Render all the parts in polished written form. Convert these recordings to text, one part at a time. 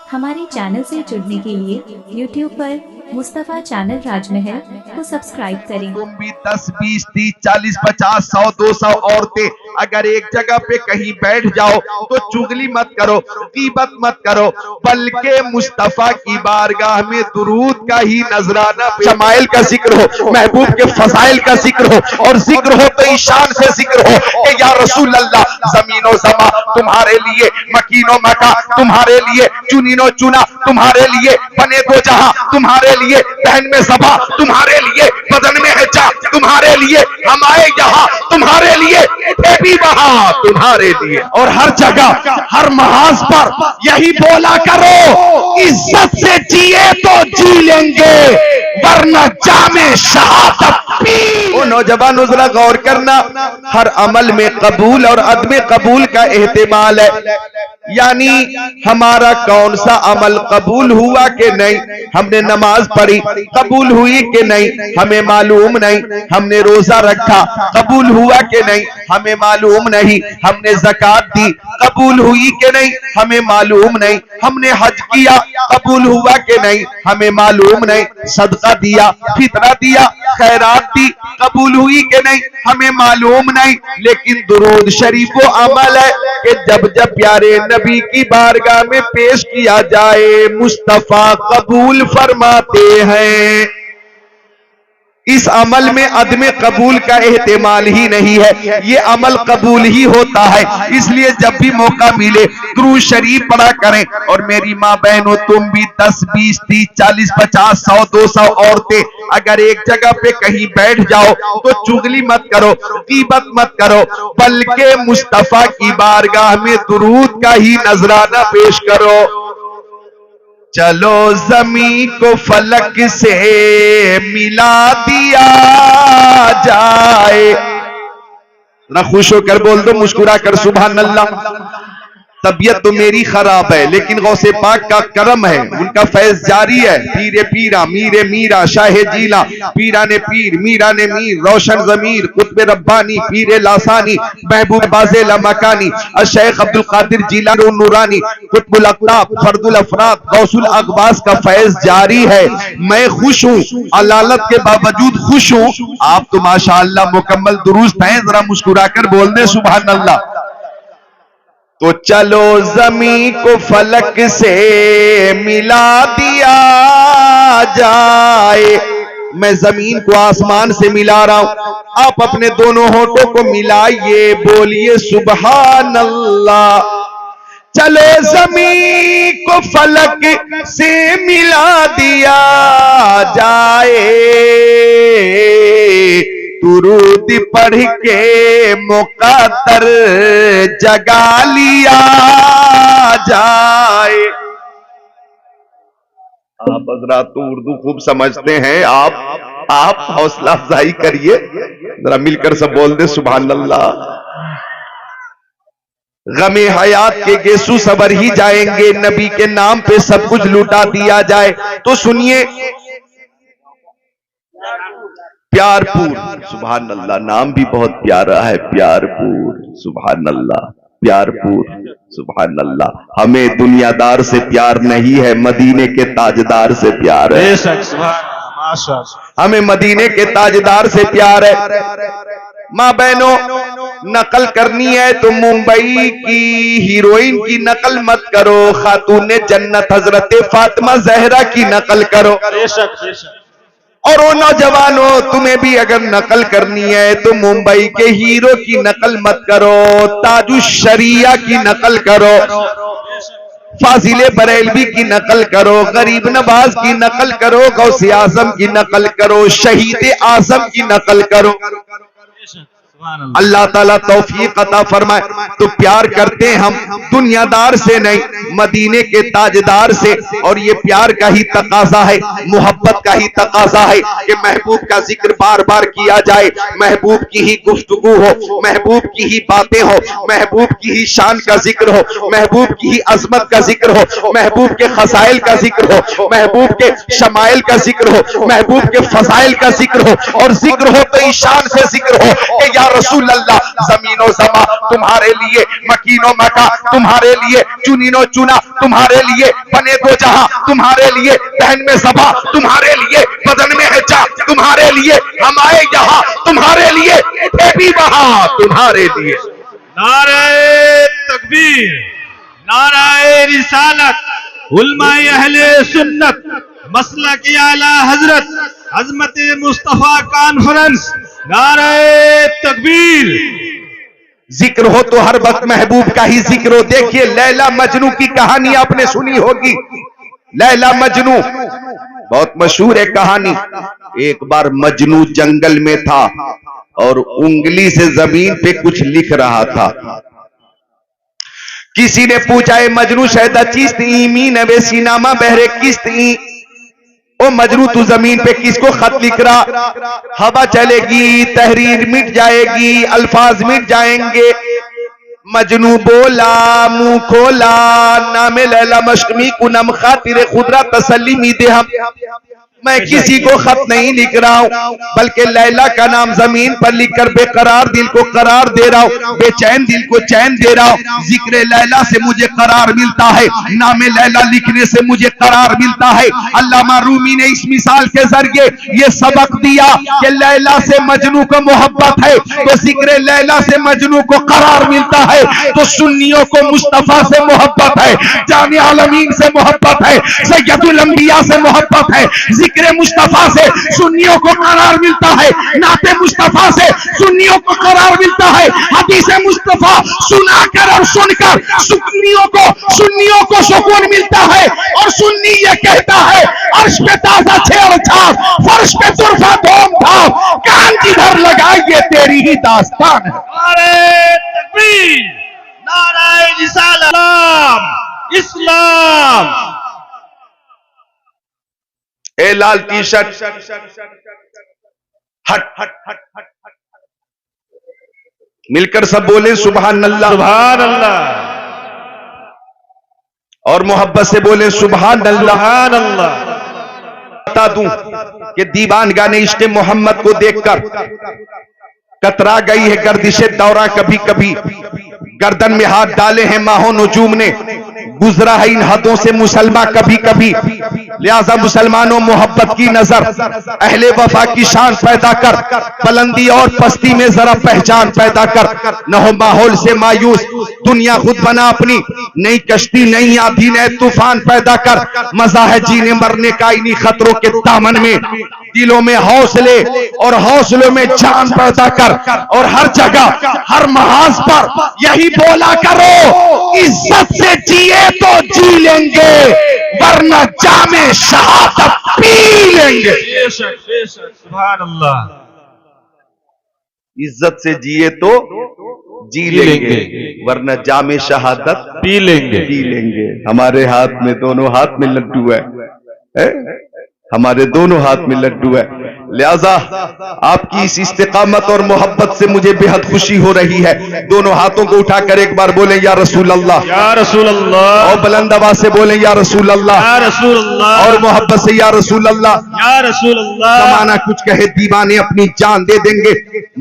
हमारे चैनल से जुड़ने के लिए YouTube पर मुस्तफा चैनल राजमहल को सब्सक्राइब करें। तुम भी 10, 20, 30, 40, 50, 100, 200 औरतें अगर एक जगह पे कहीं बैठ जाओ तो चुगली मत करो, गीबत मत करो, बल्कि मुस्तफा की बारगाह में दुरूद का ही नजराना, शमाइल का जिक्र हो, महबूब के फजाइल का जिक्र हो, और जिक्र हो तो ईशान से जिक्र हो कि या रसूल अल्लाह, जमीनो जमा तुम्हारे लिए, मकीनो मका तुम्हारे लिए, चुनीनो चुना तुम्हारे लिए, बने दो जहां तुम्हारे लिए, बहन में सभा तुम्हारे लिए, बदन में है चा तुम्हारे लिए, हम आए यहाँ तुम्हारे लिए, उठे भी वहां तुम्हारे लिए। और हर जगह हर महाज पर यही बोला करो, इज्जत से जिए तो जी लेंगे वरना जामे शहादत पी। ओ नौजवानों जरा गौर करना, हर अमल में कबूल और अदम कबूल का एहतिमाल है, यानी हमारा कौन सा अमल कबूल हुआ कि नहीं, हमने नमाज पढ़ी कबूल हुई कि नहीं हमें मालूम नहीं, हमने रोजा रखा कबूल हुआ कि नहीं हमें मालूम नहीं, हमने ज़कात दी कबूल हुई कि नहीं हमें मालूम नहीं, हमने हज किया कबूल हुआ कि नहीं हमें मालूम नहीं, सदका दिया, फितरा दिया, खैरात दी कबूल हुई कि नहीं हमें मालूम नहीं। लेकिन दुरूद शरीफ वो अमल है कि जब जब प्यारे नबी की बारगाह में पेश किया जाए मुस्तफा कबूल फरमाते हैं। इस अमल में अदम कबूल का एहतिमाल ही नहीं है, ये अमल कबूल ही होता है। इसलिए जब भी मौका मिले दुरूद शरीफ पढ़ा करें। और मेरी माँ बहनों, तुम भी 10, 20, 30, 40, 50, 100, 200 औरतें अगर एक जगह पे कहीं बैठ जाओ तो चुगली मत करो, गीबत मत करो, बल्कि मुस्तफा की बारगाह में दुरूद का ही नजराना पेश करो। चलो जमी को फलक से मिला दिया जाए, ना खुश होकर बोल दो, मुस्कुरा कर सुभान अल्लाह। तबीयत तो मेरी खराब है लेकिन गौसे पाक का करम है, उनका फैज जारी है। पीरे पीरा मीरे मीरा शाहे जीला, पीरा ने पीर मीरा ने मीर, रोशन जमीर कुतुब रब्बानी पीरे लासानी, महबूब बाज़े लमकानी, शेख अब्दुल कादिर जीलानी नूरानी, कुतुबुल अक़ताब फर्दुल अफराद गौसुल अक़वास का फैज जारी है। मैं खुश हूँ, अलालत के बावजूद खुश हूँ। आप तो माशाअल्लाह मुकम्मल दुरुस्त हैं, जरा मुस्कुरा कर बोल दे सुभान अल्लाह। तो चलो जमी को फलक से मिला दिया जाए, मैं जमीन को आसमान से मिला रहा हूं, आप अपने दोनों होठों को मिलाइए, बोलिए सुभान अल्लाह। चलो जमी को फलक से मिला दिया जाए, दुरूद पढ़ के मुक़द्दर जगा लिया जाए। आप हज़रात तो उर्दू खूब समझते हैं, आप हौसला अफजाई करिए, जरा मिलकर सब बोल दे सुभान अल्लाह। गमे हयात के गेसू सबर ही जाएंगे, नबी के नाम पे सब कुछ लुटा दिया जाए। तो सुनिए, प्यारपुर सुभान अल्लाह, नाम भी बहुत प्यारा है, प्यारपुर सुभान अल्लाह, प्यारपुर सुभान अल्लाह। हमें दुनियादार से प्यार नहीं है, मदीने के ताजदार से प्यार है। हमें मदीने के ताजदार से प्यार है। माँ बहनों, नकल करनी है तो मुंबई की हीरोइन की नकल मत करो, खातूने जन्नत हजरत फातिमा जहरा की नकल करो। और वो नौजवानों, तुम्हें भी अगर नकल करनी है तो मुंबई के हीरो की नकल मत करो, ताजुश शरिया की नकल करो, फाजिले बरेलवी की नकल करो, गरीब नवाज की नकल करो, गौसे आजम की नकल करो, शहीद आजम की नकल करो। अल्लाह ताला तौफीक अता फरमाए। तो प्यार करते हैं हम दुनियादार से नहीं, मदीने के ताजदार से। और ये प्यार का ही तकाजा है, मोहब्बत का ही तकाजा है कि महबूब का जिक्र बार बार किया जाए, महबूब की ही गुफ्तगू हो, महबूब की ही बातें हो, महबूब की ही शान का जिक्र हो, महबूब की ही अजमत का जिक्र हो, महबूब के खसाइल का जिक्र हो, महबूब के शमाइल का जिक्र हो, महबूब के फजाइल का जिक्र हो, और जिक्र हो तो ईशान से जिक्र हो कि या या रसूल अल्लाह, जमीनो समा तुम्हारे लिए, मकीनो मका तुम्हारे लिए, चुनीनो चुना तुम्हारे लिए, बने दो जहां तुम्हारे लिए, बहन में सभा तुम्हारे लिए, बदन में है चा तुम्हारे लिए, हम आए यहाँ तुम्हारे लिए, थे भी वहां तुम्हारे लिए। नारे तकबीर, नारे रिसालत, उलमाए अहले सुन्नत, मसलक आला हजरत, अजमत मुस्तफा कॉन्फ्रेंस, नारे तकबीर। जिक्र हो तो हर वक्त महबूब का ही जिक्र हो। देखिए लैला मजनू की कहानी आपने सुनी होगी। लैला मजनू बहुत मशहूर है कहानी। एक बार मजनू जंगल में था और उंगली से जमीन पे कुछ लिख रहा था। किसी ने पूछा है मजनू शायद चीज ईमी नवे सीनामा बहरे किस्त ई, ओ मजनू तू जमीन पे किसको खत लिख रहा? हवा चलेगी, तहरीर मिट जाएगी, अल्फाज मिट जाएंगे। मजनू बोला, मुंह खोला, नामे लैला मशमी कुनम खातिर खुदरा तसल्ली मीदे हम, मैं किसी को खत नहीं लिख रहा हूं, बल्कि लैला का नाम जमीन पर लिखकर बेकरार दिल को करार दे रहा हूं, बेचैन दिल को चैन दे रहा हूं। जिक्र लैला से मुझे करार मिलता है, नामे लैला लिखने से मुझे करार मिलता है। अल्लामा रूमी ने इस मिसाल के जरिए ये सबक दिया कि लैला से मजनू को मोहब्बत है तो जिक्र लैला से मजनू को करार मिलता है, तो सुन्नियों को मुस्तफा से मोहब्बत है, जाने आलमीन से मोहब्बत है, सैयदुल अंबिया से मोहब्बत है। जिक्र मुस्तफा से सुन्नियों को करार मिलता है, नाते मुस्तफा से सुन्नियों को करार मिलता है। हदीस मुस्तफा सुनाकर और सुनकर सुन्नियों को सुकून मिलता है। और सुन्नी ये कहता है अर्श पे ताजा छेड़छाड़, फर्श पे तुरफा धूम धाम, कान जिधर लगाइए तेरी ही दास्तान है। नारे तकबीर, नारे रिसालत, इस्लाम। ए लाल टी शर्ट हट हट हट हट हट, मिलकर सब बोले सुभान अल्लाह, सुभान अल्लाह, और मोहब्बत से बोले सुभान अल्लाह। सुभान अल्लाह। बता दूं कि दीवानगाह ने इश्क़ मोहम्मद को देखकर कतरा गई है गर्दिशे दौरा, कभी कभी गर्दन में हाथ डाले हैं माहो नजूम ने, गुजरा है इन हदों से मुसलमान कभी कभी। लिहाजा मुसलमानों मोहब्बत की नजर, अहले वफा की शान पैदा कर, बुलंदी और पस्ती में जरा पहचान पैदा कर, न हो माहौल से मायूस, दुनिया खुद बना अपनी नई कश्ती, नई आंधी नए तूफान पैदा कर। मजा है जीने मरने का इन्हीं खतरों के दामन में, दिलों में हौसले और हौसलों में जान पैदा कर। और हर जगह हर महाज पर यही बोला करो, इज्जत से जिए तो जी लेंगे, वरना जामे शहादत पी लेंगे। बेशक बेशक, सुभान अल्लाह। इज्जत से जिए तो जी लेंगे, वरना जामे शहादत पी लेंगे। पी लेंगे। हमारे हाथ में, दोनों हाथ में लड्डू है, हमारे दोनों हाथ में लड्डू है। लिहाजा आपकी इस इस्तिकामत और मोहब्बत से मुझे बेहद खुशी हो रही है। दोनों हाथों को उठाकर एक बार बोले या रसूल अल्लाह, या रसूल अल्लाह, और बुलंद आवाज से बोले या रसूल अल्लाह, या रसूल अल्लाह, और मोहब्बत से या रसूल अल्लाह। या रसूल अल्लाह। जमाना कुछ कहे दीवाने अपनी जान दे देंगे,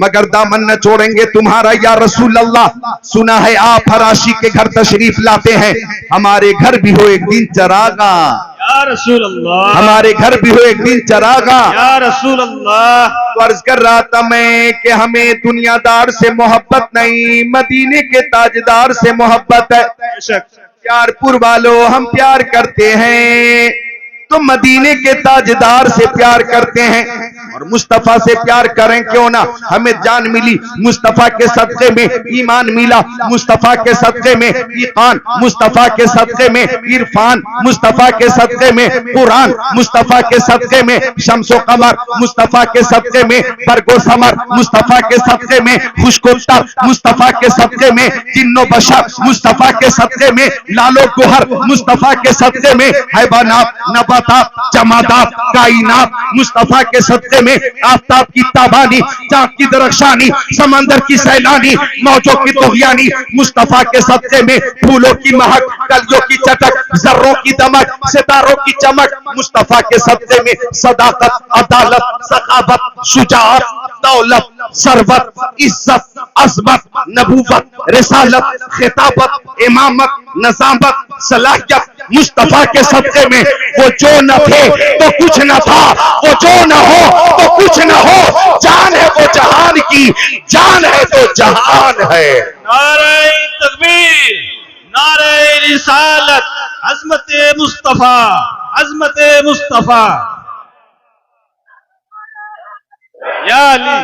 मगर दामन न छोड़ेंगे तुम्हारा या रसूल अल्लाह। सुना है आप हर आशिक के घर तशरीफ लाते हैं, हमारे घर भी हो एक दिन चरागा, या रसूल अल्लाह, हमारे घर भी हो एक दिन चरागा। या रसूल अल्लाह। तो अर्ज कर रहा था मैं कि हमें दुनियादार से मोहब्बत नहीं, मदीने के ताजदार से मोहब्बत है। बेशक। प्यारपुर वालों हम प्यार करते हैं तो मदीने के ताजदार से प्यार करते हैं, और मुस्तफा से प्यार करें क्यों ना। हमें जान मिली मुस्तफा के सदक़े में, ईमान मिला मुस्तफा के सदक़े में, ईकान मुस्तफा के सदक़े में, इरफान मुस्तफा के सदक़े में, कुरान मुस्तफा के सदक़े में, शम्सो कमर मुस्तफा के सदक़े में, बरगो समर मुस्तफा के सदक़े में, खुशकोतर मुस्तफा के सदक़े में, जिन्नो बशर मुस्तफा के सदक़े में, लालो गुहर मुस्तफा के सदक़े में, हैवानात नबात नबातात, जमादात, कायनात मुस्तफा के सदके में, आफ्ताब की ताबानी, चाँद की दरख्शानी, समंदर की सैलानी, मौजों की तुग़यानी मुस्तफा के सदके में, फूलों की महक, कलियों की चटक, जर्रों की दमक, सितारों की चमक मुस्तफा के सदके में, सदाकत, अदालत, सखावत, शुजाअत, दौलत, सरवत, इज्जत, अज़मत, नबूवत, रिसालत, खिताबत, इमामत, नज़ामत, सलाहियत मुस्तफा के सदके में। वो जो न थे तो कुछ न था, वो जो न हो तो कुछ न हो, जान है वो जहान की, जान है तो जहान है। नारे तकबीर, नारे रिसालत, अज़मत मुस्तफा, अज़मत मुस्तफा। या अली।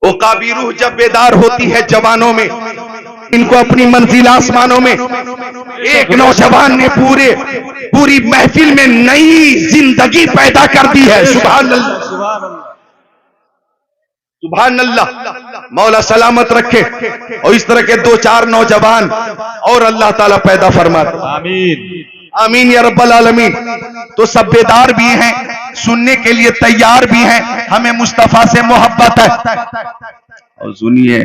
वो काबी रूह जब बेदार होती है जवानों में, इनको अपनी मंजिल आसमानों में। एक नौजवान ने पूरी महफिल में नई जिंदगी पैदा कर दी है। सुभान अल्लाह, सुभान अल्लाह। मौला सलामत रखे और इस तरह के 2-4 नौजवान और अल्लाह ताला पैदा फरमाते। आमीन, आमीन या रब्बल आलमीन। तो सब बेदार भी हैं, सुनने के लिए तैयार भी हैं। हमें मुस्तफा से मोहब्बत है। और सुनिए,